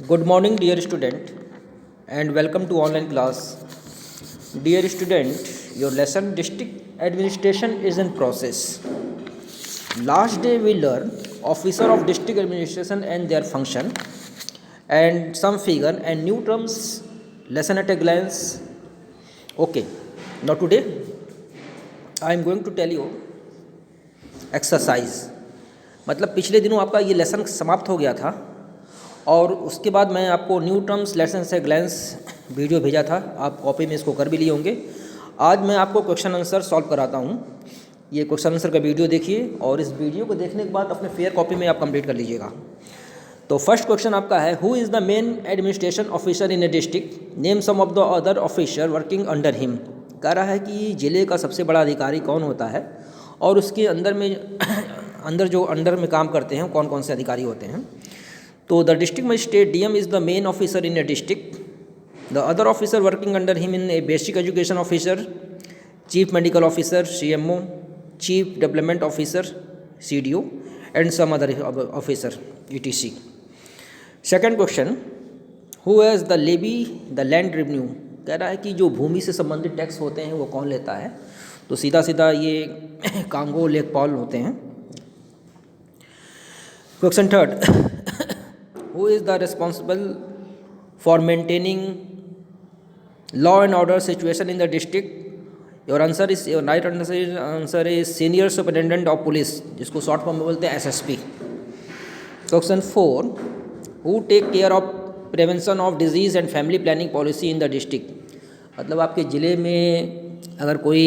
Good morning, dear student, and welcome to online class. Dear student, your lesson district administration is in process. Last day we learn officer of district administration and their function, and some figure and new terms. Lesson at a glance. Okay, now today I am going to tell you exercise. मतलब पिछले दिनों आपका ये lesson समाप्त हो गया था और उसके बाद मैं आपको न्यू टर्म्स लेसन से ग्लैंस वीडियो भेजा था, आप कॉपी में इसको कर भी लिए होंगे। आज मैं आपको क्वेश्चन आंसर सॉल्व कराता हूँ। ये क्वेश्चन आंसर का वीडियो देखिए और इस वीडियो को देखने के बाद अपने फेयर कॉपी में आप कंप्लीट कर लीजिएगा। तो फर्स्ट क्वेश्चन आपका है, who is the main administration officer in a district, name some of the other officer working under him. कह रहा है कि ज़िले का सबसे बड़ा अधिकारी कौन होता है और उसके अंदर में काम करते हैं कौन कौन से अधिकारी होते हैं। तो the district magistrate DM is the main officer in a district, the other officer working under him in a basic education officer, chief medical officer CMO, chief development officer CDO and some other officer ETC. Second question, who has the levy the land revenue. कह रहा है कि जो भूमि से संबंधित tax होते हैं वो कौन लेता है। तो सीधा सीधा ये कांगो लेखपाल होते हैं। Question third, who is the responsible for maintaining law and order situation in the district. Your right answer is senior superintendent of police, जिसको शॉर्ट फॉर्म में बोलते हैं SSP. Question four, who take care of prevention of disease and family planning policy in the district. मतलब आपके ज़िले में अगर कोई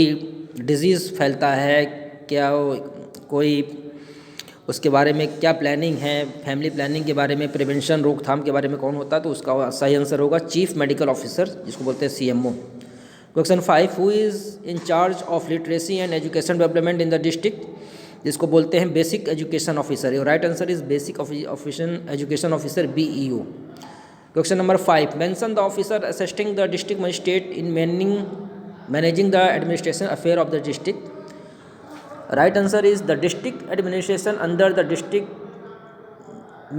डिजीज़ फैलता है, क्या कोई उसके बारे में क्या प्लानिंग है, फैमिली प्लानिंग के बारे में, प्रिवेंशन रोकथाम के बारे में कौन होता है, तो उसका सही आंसर होगा चीफ मेडिकल ऑफिसर, जिसको बोलते हैं CMO. Question five, who is in charge of literacy and education development in the district, जिसको बोलते हैं basic education officer. Your right answer is basic education officer BEO. Question number five, mention the officer assisting the district magistrate in managing the administration affair of the district. Right answer is the district administration under the district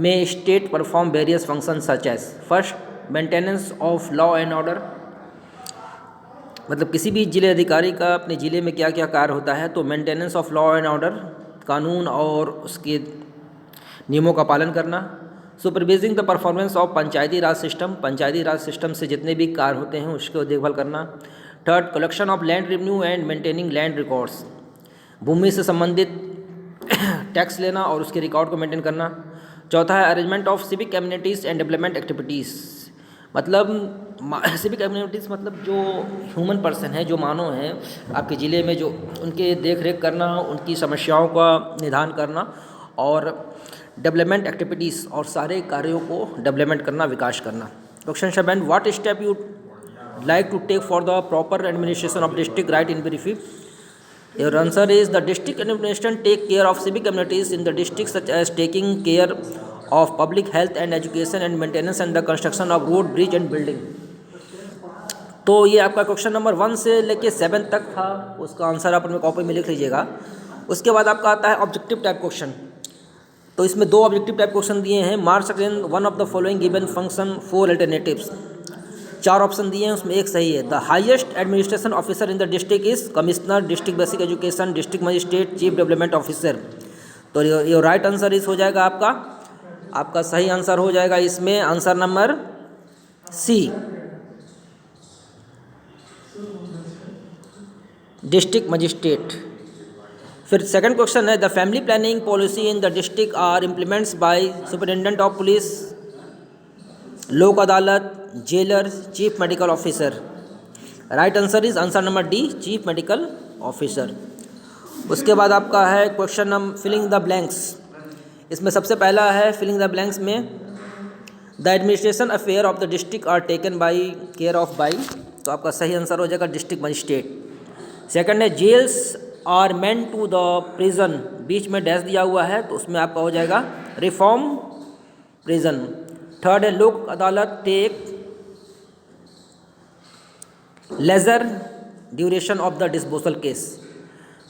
may state perform various functions such as first, maintenance of law and order। मतलब किसी भी जिले अधिकारी का अपने ज़िले में क्या क्या कार्य होता है, तो maintenance of law and order, कानून और उसके नियमों का पालन करना। Supervising the performance of Panchayati Raj system, Panchayati Raj system से जितने भी कार्य होते हैं उसको देखभाल करना। Third, collection of land revenue and maintaining land records, भूमि से संबंधित टैक्स लेना और उसके रिकॉर्ड को मेंटेन करना। चौथा है arrangement of civic communities and development activities. मतलब सिविक कम्युनिटीज़ मतलब जो ह्यूमन पर्सन है, जो मानव हैं आपके ज़िले में, जो उनके देख रेख करना, उनकी समस्याओं का निदान करना, और डेवलपमेंट एक्टिविटीज़ और सारे कार्यों को डेवलपमेंट करना, विकास करना। Question 7, what step you like to take for the proper administration of district, write in brief. Your answer is the district administration take care of civic communities in the district such as taking care of public health and education and maintenance and the construction of road, bridge and building। तो ये आपका question number 1 से लेके 7 तक था, उसका answer आप अपने कॉपी में लिख लीजिएगा। उसके बाद आपका आता है ऑब्जेक्टिव टाइप क्वेश्चन। तो इसमें 2 ऑब्जेक्टिव टाइप क्वेश्चन दिए हैं। Marks again one of the following given function 4 alternatives. 4 option दिए हैं, उसमें एक सही है। The highest administration officer in the district is commissioner, district basic education, district magistrate, chief development officer. तो ये राइट आंसर इस हो जाएगा आपका सही आंसर हो जाएगा इसमें answer number C, district magistrate. फिर सेकंड क्वेश्चन है, the family planning policy in the district are implements by superintendent of police, Lok Adalat, jailer, chief medical officer. Right answer is answer number D, chief medical officer. उसके बाद आपका है question number filling the blanks. इसमें सबसे पहला है filling the blanks में, the administration affair of the district are taken by care of by, तो आपका सही आंसर हो जाएगा डिस्ट्रिक्ट मजिस्ट्रेट। सेकंड है, jails are meant to the prison, बीच में डैश दिया हुआ है तो उसमें आपका हो जाएगा रिफॉर्म प्रिजन। थर्ड है, Lok Adalat take lesser duration of the disposal case.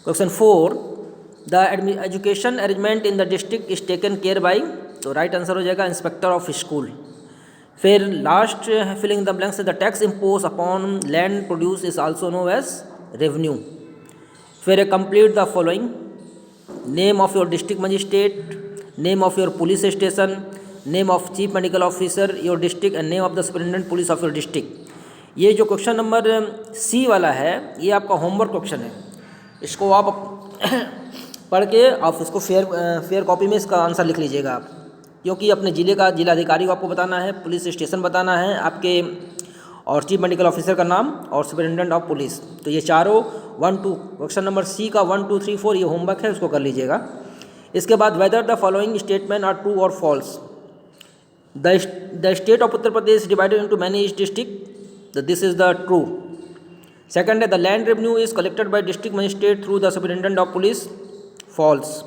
Question 4, the education arrangement in the district is taken care by, तो राइट आंसर हो जाएगा इंस्पेक्टर ऑफ स्कूल। फिर last filling the blanks, the tax impose upon land produce is also know as revenue. फिर complete the following, name of your district magistrate, name of your police station, name of chief medical officer your district and name of the superintendent police of your district. ये जो question number C वाला है ये आपका homework question है, इसको आप पढ़ के आप इसको फेयर कॉपी में इसका आंसर लिख लीजिएगा आप, क्योंकि अपने ज़िले का जिलाधिकारी को आपको बताना है, पुलिस स्टेशन बताना है आपके, और चीफ मेडिकल ऑफिसर का नाम और सुपरिटेंडेंट ऑफ पुलिस। तो ये चारों 1 2 क्वेश्चन नंबर सी का 1 2 3 4 ये होमवर्क है, उसको कर लीजिएगा। इसके बाद whether the following statement are true और false. The state of Uttar Pradesh divided into many district, this is the true. Second है the land revenue is collected by district magistrate through the superintendent of police, false.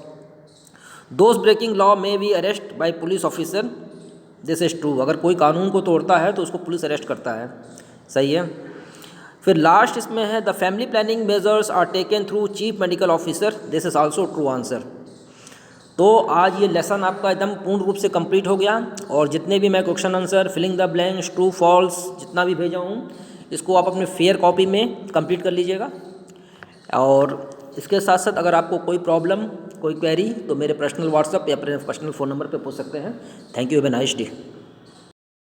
Those breaking law may be arrest by police officer, this is true. अगर कोई कानून को तोड़ता है तो उसको police arrest करता है, सही है। फिर लास्ट इसमें है the family planning measures are taken through chief medical officer, this is also true answer. तो आज ये लेसन आपका एकदम पूर्ण रूप से कंप्लीट हो गया, और जितने भी मैं question answer filling the blanks true false जितना भी भेजा हूँ इसको आप अपने फेयर कॉपी में कंप्लीट कर लीजिएगा। और इसके साथ साथ अगर आपको कोई प्रॉब्लम, कोई क्वेरी तो मेरे पर्सनल व्हाट्सएप या पर्सनल फ़ोन नंबर पे पूछ सकते हैं। Thank you, have a nice day.